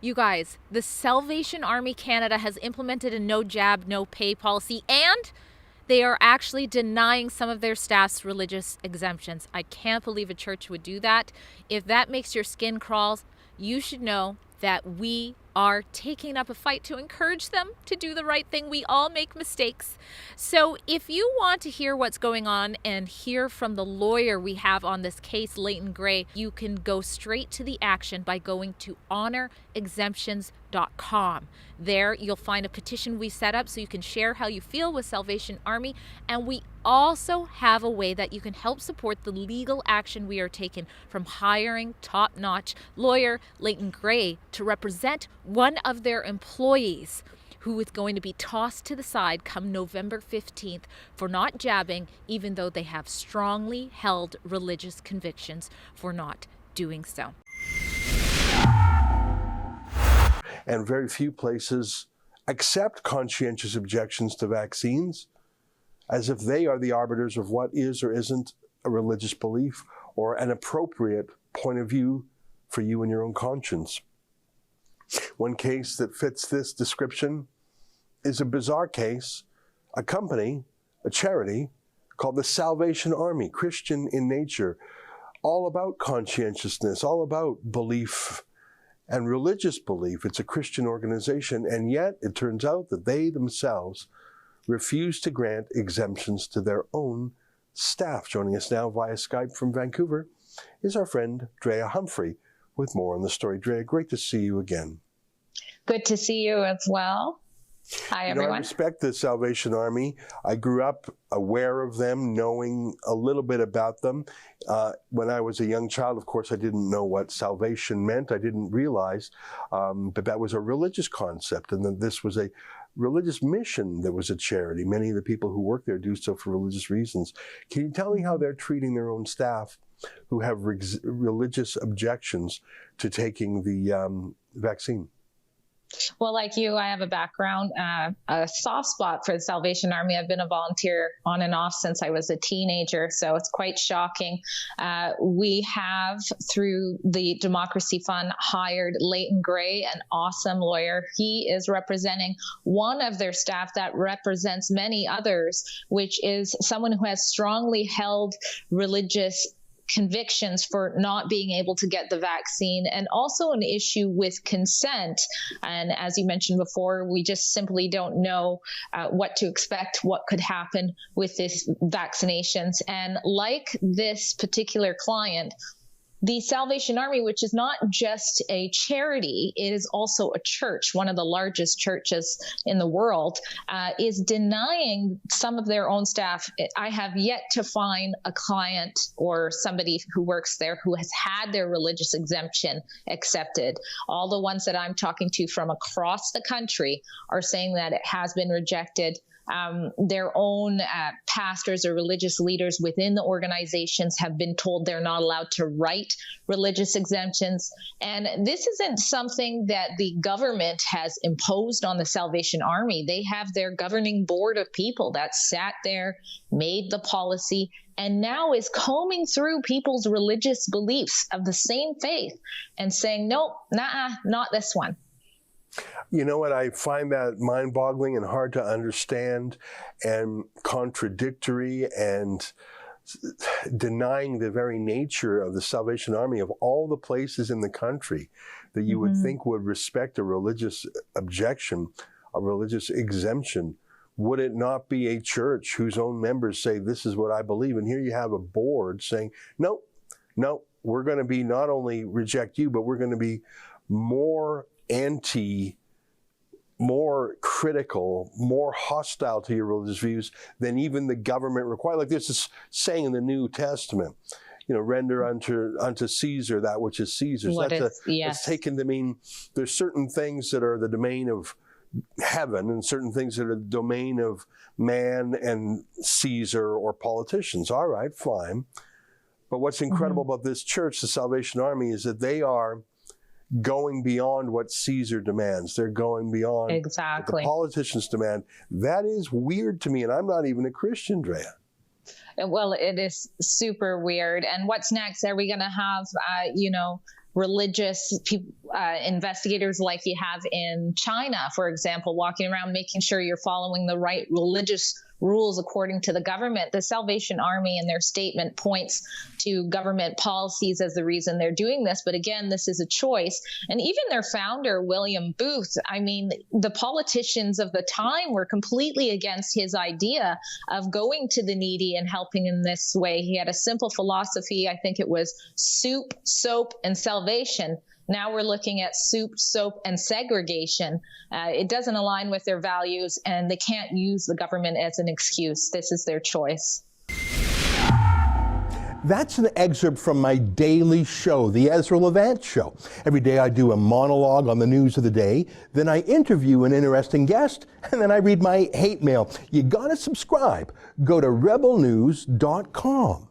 You guys, the Salvation Army Canada has implemented a no jab, no pay policy, and they are actually denying some of their staff's religious exemptions. I can't believe a church would do that. If that makes your skin crawl, you should know that we are taking up a fight to encourage them to do the right thing. We all make mistakes. So if you want to hear what's going on and hear from the lawyer we have on this case, Leighton Gray, you can go straight to the action by going to honorexemptions.com. There you'll find a petition we set up so you can share how you feel with Salvation Army, and we also have a way that you can help support the legal action we are taking, from hiring top-notch lawyer Leighton Gray to represent one of their employees who is going to be tossed to the side come November 15th for not jabbing, even though they have strongly held religious convictions for not doing so. And very few places accept conscientious objections to vaccines as if they are the arbiters of what is or isn't a religious belief or an appropriate point of view for you and your own conscience. One case that fits this description is a bizarre case. A company, a charity called the Salvation Army, Christian in nature, all about conscientiousness, all about belief and religious belief. It's a Christian organization, and yet it turns out that they themselves refuse to grant exemptions to their own staff. Joining us now via Skype from Vancouver is our friend Drea Humphrey with more on the story. Drea, great to see you again. Good to see you as well. Hi, everyone. I respect the Salvation Army. I grew up aware of them, knowing a little bit about them. When I was a young child, of course, I didn't know what salvation meant. I didn't realize that that was a religious concept and that this was a religious mission that was a charity. Many of the people who work there do so for religious reasons. Can you tell me how they're treating their own staff who have religious objections to taking the vaccine? Well, like you, I have a background, a soft spot for the Salvation Army. I've been a volunteer on and off since I was a teenager, so it's quite shocking. We have, through the Democracy Fund, hired Leighton Gray, an awesome lawyer. He is representing one of their staff that represents many others, which is someone who has strongly held religious convictions for not being able to get the vaccine, and also an issue with consent. And as you mentioned before, we just simply don't know what to expect, what could happen with this vaccinations. And like this particular client, the Salvation Army, which is not just a charity, it is also a church, one of the largest churches in the world, is denying some of their own staff. I have yet to find a client or somebody who works there who has had their religious exemption accepted. All the ones that I'm talking to from across the country are saying that it has been rejected. Their own pastors or religious leaders within the organizations have been told they're not allowed to write religious exemptions. And this isn't something that the government has imposed on the Salvation Army. They have their governing board of people that sat there, made the policy, and now is combing through people's religious beliefs of the same faith and saying, nope, not this one. You know what? I find that mind-boggling and hard to understand and contradictory and denying the very nature of the Salvation Army, of all the places in the country that you would think would respect a religious objection, a religious exemption. Would it not be a church whose own members say, this is what I believe? And here you have a board saying, no, we're going to be not only reject you, but we're going to be more more critical, more hostile to your religious views than even the government requires. Like this is saying in the New Testament, render unto Caesar that which is Caesar's. That's taken to mean there's certain things that are the domain of heaven and certain things that are the domain of man and Caesar or politicians. All right, fine. But what's incredible about this church, the Salvation Army, is that they are going beyond what Caesar demands. They're going beyond what the politicians demand. That is weird to me, and I'm not even a Christian, Drea. Well, it is super weird. And what's next? Are we going to have, religious investigators like you have in China, for example, walking around making sure you're following the right religious rules according to the government. The Salvation Army in their statement points to government policies as the reason they're doing this. But again, this is a choice. And even their founder, William Booth, I mean, the politicians of the time were completely against his idea of going to the needy and helping in this way. He had a simple philosophy. I think it was soup, soap, and salvation. Now we're looking at soup, soap, and segregation. It doesn't align with their values, and they can't use the government as an excuse. This is their choice. That's an excerpt from my daily show, the Ezra Levant Show. Every day I do a monologue on the news of the day, then I interview an interesting guest, and then I read my hate mail. You gotta subscribe. Go to rebelnews.com.